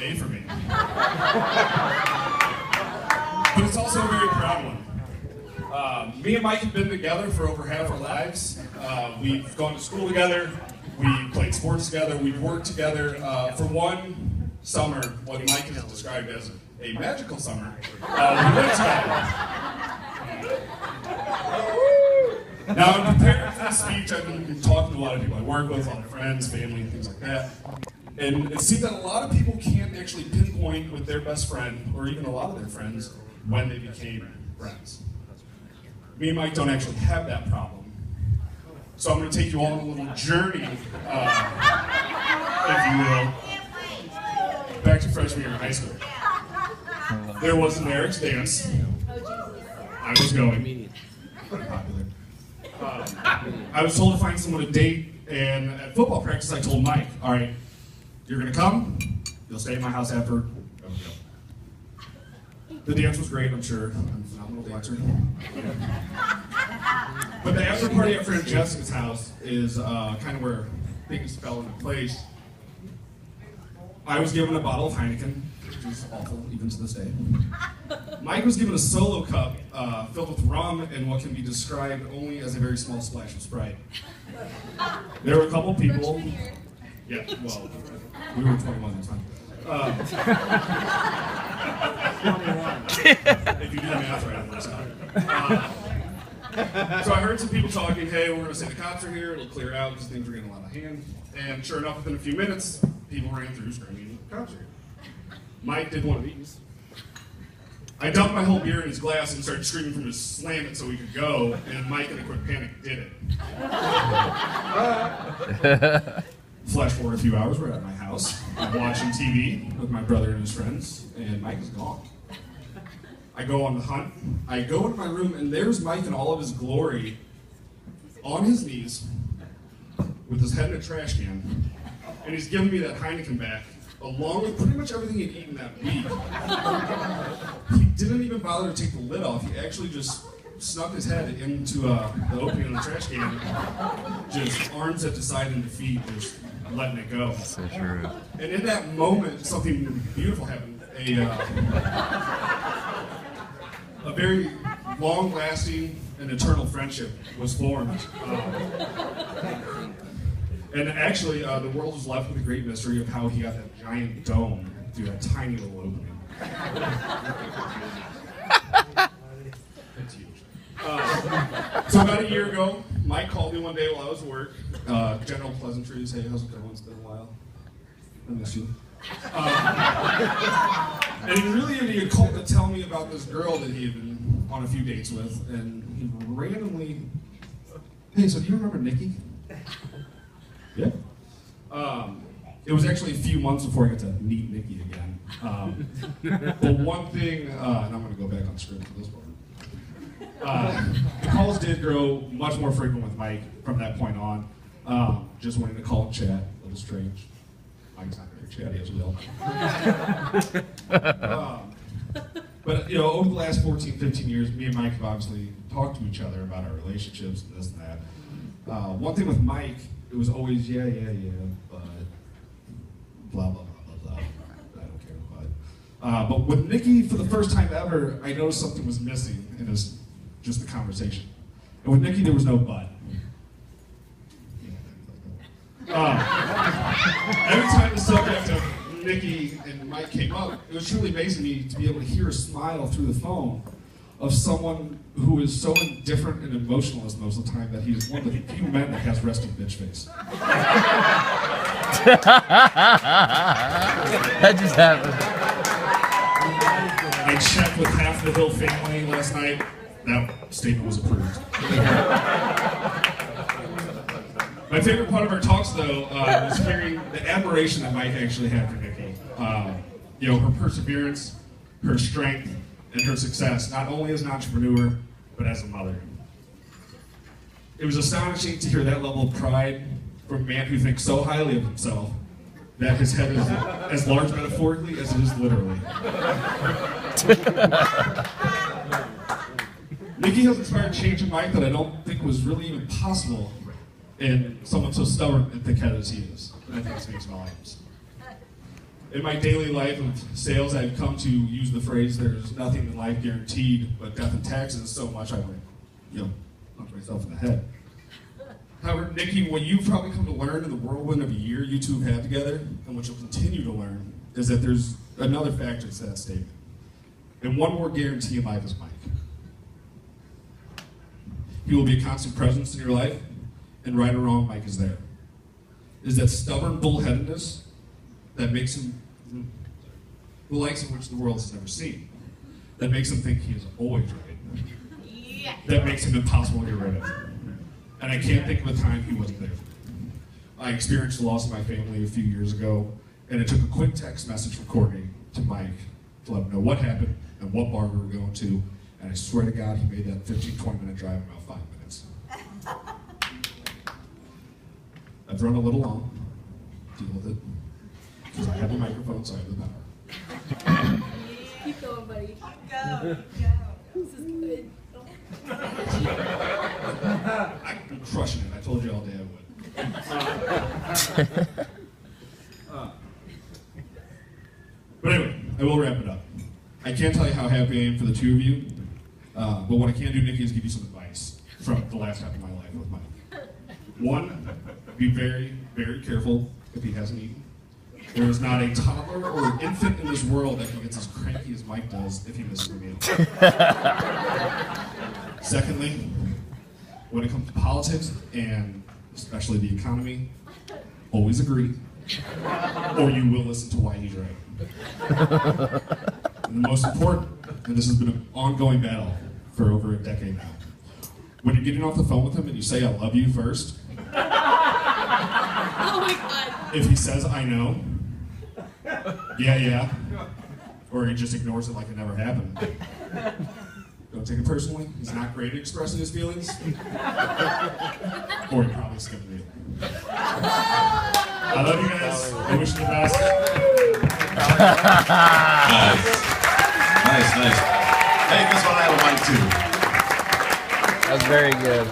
A for me. But it's also a very proud one. Me and Mike have been together for over half our lives. We've gone to school together, we played sports together, we've worked together. For one summer, what Mike has described as a magical summer, we lived together. Now, in preparing for this speech, I've been talking to a lot of people I work with, a lot of friends, family, and things like that. And it seems that a lot of people can't actually pinpoint with their best friend, or even a lot of their friends, when they became friends. Me and Mike don't actually have that problem. So I'm going to take you all on a little journey, if you will, back to freshman year of high school. There was an Eric's dance. I was going. Pretty popular. I was told to find someone to date, and at football practice I told Mike, all right, you're going to come, you'll stay at my house after. The dance was great, I'm sure. I'm a phenomenal dancer. But the after party at friend Jessica's house is kind of where things fell into place. I was given a bottle of Heineken, which is awful, even to this day. Mike was given a solo cup filled with rum and what can be described only as a very small splash of Sprite. There were a couple people. Yeah, well, we were 21 at the time. If you do the math right, it works out. So I heard some people talking, hey, we're going to say the cops are here, it'll clear out because things are getting a lot of hand. And sure enough, within a few minutes, people ran through screaming, cops are here. Mike did one of these. I dumped my whole beer in his glass and started screaming from him to slam it so we could go, and Mike, in a quick panic, did it. Flash forward a few hours, we're at my house, I'm watching TV with my brother and his friends, and Mike is gone. I go on the hunt, I go into my room, and there's Mike in all of his glory, on his knees, with his head in a trash can, and he's giving me that Heineken back, along with pretty much everything he'd eaten that week. He didn't even bother to take the lid off, he actually just snuck his head into the opening of the trash can, just arms at the side and feet, just letting it go. So true. And in that moment, something beautiful happened. A very long-lasting and eternal friendship was formed. And actually, the world was left with a great mystery of how he got that giant dome through that tiny little opening. It's huge. So about a year ago, Mike called me one day while I was at work. General pleasantries, hey, how's it going? It's been a while. I miss you. And he really had to tell me about this girl that he had been on a few dates with, and he randomly, hey, so do you remember Nikki? Yeah. It was actually a few months before I got to meet Nikki again. But one thing, and I'm going to go back on script for this one. The calls did grow much more frequent with Mike from that point on. Just wanting to call and chat, a little strange. Mike's not very chatty as well. But you know, over the last 14, 15 years, me and Mike have obviously talked to each other about our relationships and this and that. One thing with Mike, it was always yeah, but blah, blah, blah, blah, blah. I don't care, but with Nikki, for the first time ever, I noticed something was missing in this, just the conversation. And with Nikki, there was no but. Every time the subject of Nikki and Mike came up, it was truly amazing to me to be able to hear a smile through the phone of someone who is so indifferent and emotionless most of the time that he's one of the few men that has resting bitch face. That just happened. I checked with half the Hill family last night. That statement was approved. My favorite part of our talks, though, was hearing the admiration that Mike actually had for Nikki. You know, her perseverance, her strength, and her success, not only as an entrepreneur, but as a mother. It was astonishing to hear that level of pride from a man who thinks so highly of himself that his head is as large metaphorically as it is literally. Nikki has inspired change in Mike that I don't think was really even possible in someone so stubborn and thick-headed as he is. And I think it speaks volumes. In my daily life of sales, I've come to use the phrase, there's nothing in life guaranteed, but death and taxes, so much I might, punch myself in the head. However, Nikki, what you've probably come to learn in the whirlwind of a year you two have had together, and what you'll continue to learn, is that there's another factor to that statement. And one more guarantee in life is Mike. He will be a constant presence in your life, and right or wrong, Mike is there. It is that stubborn bullheadedness that makes him the likes of which the world has never seen. That makes him think he is always right. Yeah. That makes him impossible to get rid of. And I can't think of a time he wasn't there for me. I experienced the loss of my family a few years ago, and it took a quick text message from Courtney to Mike to let him know what happened and what bar we were going to, and I swear to God he made that 15-20 minute drive in about 5 minutes. I've run a little long, deal with it, because I have the microphone, so I have the power. Keep going, buddy. Go. This is good. I'm crushing it. I told you all day I would. But anyway, I will wrap it up. I can't tell you how happy I am for the two of you, but what I can do, Nikki, is give you some advice from the last half of my life with Mike. One, be very, very careful if he hasn't eaten. There is not a toddler or infant in this world that gets as cranky as Mike does if he misses a meal. Secondly, when it comes to politics, and especially the economy, always agree, or you will listen to why he's right. And the most important, and this has been an ongoing battle for over a decade now, when you're getting off the phone with him and you say, "I love you" first, Oh my God. if he says, "I know," yeah, or he just ignores it like it never happened, don't take it personally. He's not great at expressing his feelings, or he probably skipped me. I love you guys. I wish you the best. Nice. Hey, guess what? I have a mic too. That's very good.